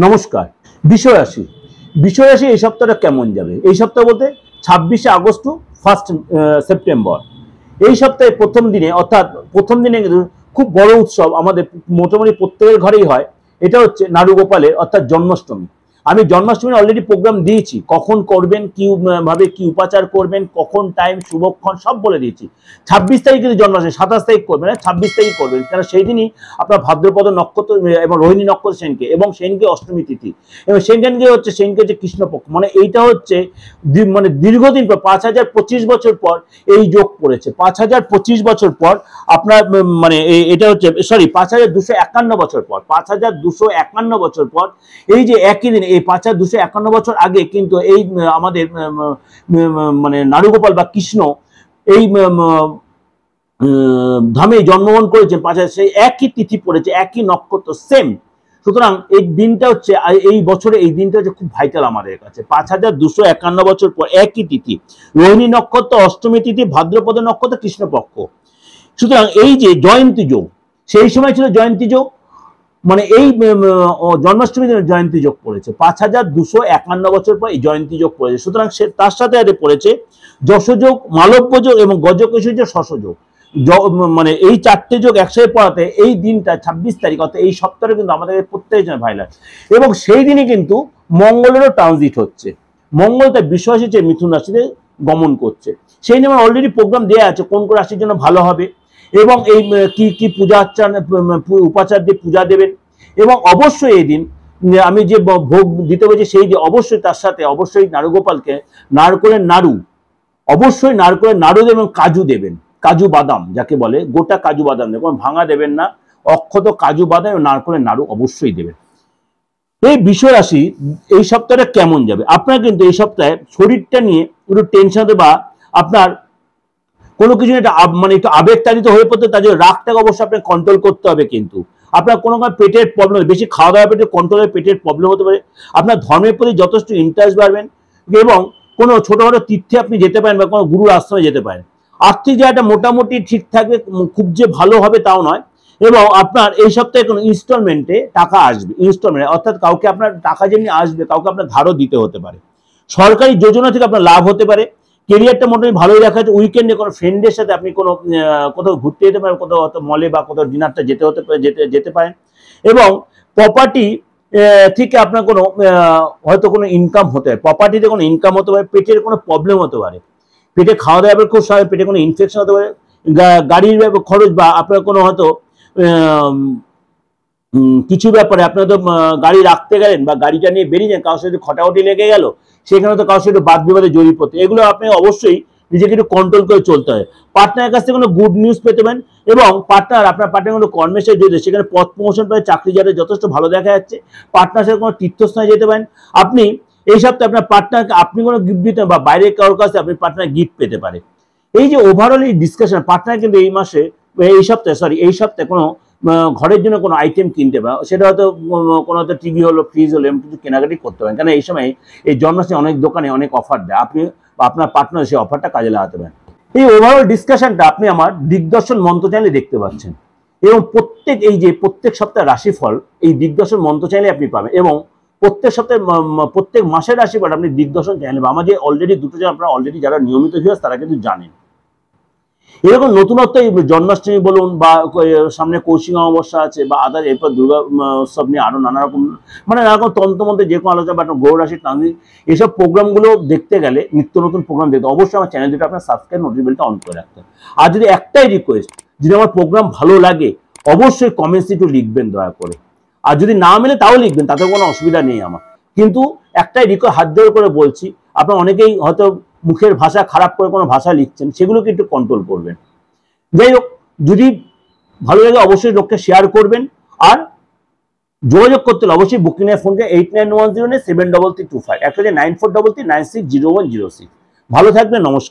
নমস্কার। বিষয় রাশি বিষয় রাশি এই সপ্তাহটা কেমন যাবে? এই সপ্তাহ বলতে 26শে আগস্ট টু 1 সেপ্টেম্বর। এই সপ্তাহে প্রথম দিনে কিন্তু খুব বড় উৎসব আমাদের মোটামুটি প্রত্যেকের ঘরেই হয়। এটা হচ্ছে নাড়ুগোপালের অর্থাৎ জন্মাষ্টমী। আমি জন্মাষ্টমীর অলরেডি প্রোগ্রাম দিয়েছি, কখন করবেন, কি ভাবে কি উপাচার করবেন, কখন টাইম, শুভক্ষণ সব বলে দিয়েছি। 26 তারিখ কিন্তু জন্মাষ্টমী, 27 তারিখ করবেন না, 26 তারিখ করবেন, কারণ সেই দিনই আপনার ভাদ্রপদ নক্ষত্র এবং রোহিণী নক্ষত্র সেনকে, এবং সেনকে অষ্টমী তিথি, এবং সেনকে হচ্ছে কৃষ্ণপক্ষ। মানে এইটা হচ্ছে মানে দীর্ঘদিন পর 5025 বছর পর এই যোগ পড়েছে। 5025 বছর পর আপনার মানে এটা হচ্ছে 5251 বছর পর, 5251 বছর পর এই যে একই দিন, এই 5251 বছর আগে কিন্তু এই আমাদের মানে নাড়ুগোপাল বা কৃষ্ণ এই ধামে জন্মগ্রহণ করেছেন। সেই একই তিথি পড়েছে, একই নক্ষত্র, সেম। সুতরাং এই দিনটা হচ্ছে, এই বছরে এই দিনটা হচ্ছে খুব ভাইটাল আমাদের কাছে। 5251 বছর পর একই তিথি, রোহিণী নক্ষত্র, অষ্টমী তিথি, ভাদ্রপদ নক্ষত্র, কৃষ্ণপক্ষ। সুতরাং এই যে জয়ন্তী যোগ, সেই সময় ছিল জয়ন্তী যোগ, মানে এই জন্মাষ্টমী দিনে জয়ন্তী যোগ পড়েছে। 5251 বছর পর এই জয়ন্তী যোগ পড়েছে। সুতরাং তার সাথে পড়েছে যশযোগ, মালব্য যোগ এবং গজকেশরী যোগ, শশযোগ। মানে এই চারটে যোগ একসাথে পড়াতে এই দিনটা 26 তারিখ, অর্থাৎ এই সপ্তাহে কিন্তু আমাদের প্রত্যেকের জন্য ভাইরাল। এবং সেই দিনই কিন্তু মঙ্গলেরও ট্রানজিট হচ্ছে। মঙ্গল তার বিষয় রাশি মিথুন রাশিতে গমন করছে। সেই নিয়ে আমার অলরেডি প্রোগ্রাম দেওয়া আছে কোন কোন রাশির জন্য ভালো হবে, এবং এই কি কি পূজা উপাচার দিয়ে পূজা দেবেন। এবং অবশ্যই এই দিন আমি যে ভোগ দিতে বলছি, সেই দিন অবশ্যই তার সাথে অবশ্যই নাড়ুগোপালকে নারকোলের নাড়ু, অবশ্যই নারকোলের নাড়ু এবং কাজু দেবেন। কাজু বাদাম যাকে বলে, গোটা কাজু বাদাম দেবেন, ভাঙা দেবেন না, অক্ষত কাজু বাদাম এবং নারকোলের নাড়ু অবশ্যই দেবেন। এই বিষয় রাশি এই সপ্তাহটা কেমন যাবে? আপনার কিন্তু এই সপ্তাহে শরীরটা নিয়ে একটু টেনশন হতে, বা আপনার কোনো কিছু একটা মানে একটু আবেগতাড়িত হয়ে পড়তে, তার জন্য রাগটাকে অবশ্যই আপনাকে কন্ট্রোল করতে হবে। কিন্তু আপনার কোনো পেটের প্রবলেম, বেশি খাওয়া দাওয়া পেটে কন্ট্রোলের পেটের প্রবলেম হতে পারে। আপনার ধর্মের প্রতি যথেষ্ট ইন্টারেস্ট বাড়বেন, এবং কোনো ছোটখাটো তীর্থে আপনি যেতে পারেন, বা কোনো গুরুর আশ্রমে যেতে পারেন। আর্থিক জায়গাটা মোটামুটি ঠিক থাকবে, খুব যে ভালো হবে তাও নয়। এবং আপনার এই সপ্তাহে কোনো ইনস্টলমেন্টে টাকা আসবে, ইনস্টলমেন্ট অর্থাৎ কাউকে আপনার টাকা যেমনি আসবে, কাউকে আপনার ধারও দিতে হতে পারে। সরকারি যোজনা থেকে আপনার লাভ হতে পারে। কেরিয়ারটা মোটামুটি ভালোই দেখা যাচ্ছে। উইকেন্ডে কোনো ফ্রেন্ডের সাথে আপনি কোনো কোথাও ঘুরতে যেতে পারেন, কোথাও মলে বা কোথাও ডিনারটা যেতে পারেন। এবং প্রপার্টি থেকে আপনার কোনো হয়তো কোনো ইনকাম হতে পারে, প্রপার্টিতে কোনো ইনকাম হতে পারে। পেটের কোনো প্রবলেম হতে পারে, পেটে খাওয়া দাওয়া খুব স্বাভাবিক, পেটে কোনো ইনফেকশন হতে পারে। গাড়ির খরচ, বা আপনার কোনো হয়তো কিছু ব্যাপারে আপনার তো গাড়ি রাখতে গেলেন বা গাড়িটা নিয়ে বেরিয়ে যান, কারোর সাথে খটাখটি লেগে গেল, সেখানে তো কারোর সাথে বাদ বিবাদে জড়িয়ে পড়তে, এগুলো আপনি অবশ্যই নিজেকে একটু কন্ট্রোল করে চলতে হয়। পার্টনারের কাছ থেকে কোনো গুড নিউজ পেতে পারেন, এবং আপনার পার্টনার কোনো কর্মের সাথে জড়িত, সেখানে পদ প্রমোশন পায়, চাকরি যাদের যথেষ্ট ভালো দেখা যাচ্ছে। পার্টনার সাথে কোনো তীর্থস্থানে যেতে পারেন। আপনি এই সপ্তাহে আপনার পার্টনারকে আপনি কোনো গিফট দিতে, বা বাইরে কারোর কাছে আপনি পার্টনার গিফট পেতে পারে। এই যে ওভারঅল এই ডিসকাশন, পার্টনার কিন্তু এই সপ্তাহে কোনো ঘরের জন্য কোনো আইটেম কিনতে পারে, সেটা হয়তো কোনো হয়তো টিভি হলো, ফ্রিজ হলো, এমন কিছু কেনাকাটি করতে পারেন। কারণ এই সময় এই জন্মাষ্টমী অনেক দোকানে অনেক অফার দেয়, আপনি বা আপনার পার্টনার সেই অফারটা কাজে লাগাতে পারেন। এই ওভারঅল ডিসকাশনটা আপনি আমার দিগদর্শন মন্ত্র চ্যানেলে দেখতে পাচ্ছেন, এবং প্রত্যেক সপ্তাহে রাশিফল এই দিগদর্শন মন্ত্র চ্যানেলে আপনি পাবেন। এবং প্রত্যেক সপ্তাহে প্রত্যেক মাসের রাশিফল আপনি দিগদর্শন চ্যানেলে, আমাদের অলরেডি দুটো চ্যানেল আপনারা অলরেডি যারা নিয়মিত ভিউয়ার্স তারা কিন্তু জানেন। এরকম নতুনত্ব জন্মাষ্টমী বলুন, বা সামনে কৌশিক অমাবস্যা আছে, বা আদার এরপর দুর্গা উৎসব নিয়ে আরো নানা রকম তন্ত্রমন্ত্রে যে কোনো আলোচনা, বা গ্রহ রাশির ট্রানজিট, এইসব প্রোগ্রামগুলো দেখতে গেলে, নিত্য নতুন প্রোগ্রাম দেখতে অবশ্যই আমার চ্যানেল দুটো আপনার সাবস্ক্রাইব, নোটিফিকেশনটা অন করে রাখতে। আর যদি একটাই রিকোয়েস্ট, যদি আমার প্রোগ্রাম ভালো লাগে অবশ্যই কমেন্টসে একটু লিখবেন দয়া করে। আর যদি না মেলে তাও লিখবেন, তাতে কোনো অসুবিধা নেই আমার। কিন্তু একটাই রিকোয়েস্ট, হাত জোড় করে বলছি, আপনারা অনেকেই হয়তো মুখের ভাষা খারাপ করে কোনো ভাষা লিখছেন, সেগুলোকে একটু কন্ট্রোল করবেন। যাই হোক, যদি ভালো লাগে অবশ্যই লোককে শেয়ার করবেন। আর যোগাযোগ করতে হলে অবশ্যই বুকিং এর ফোনকে 8910 73325, একটা 9433960106। ভালো থাকবেন, নমস্কার।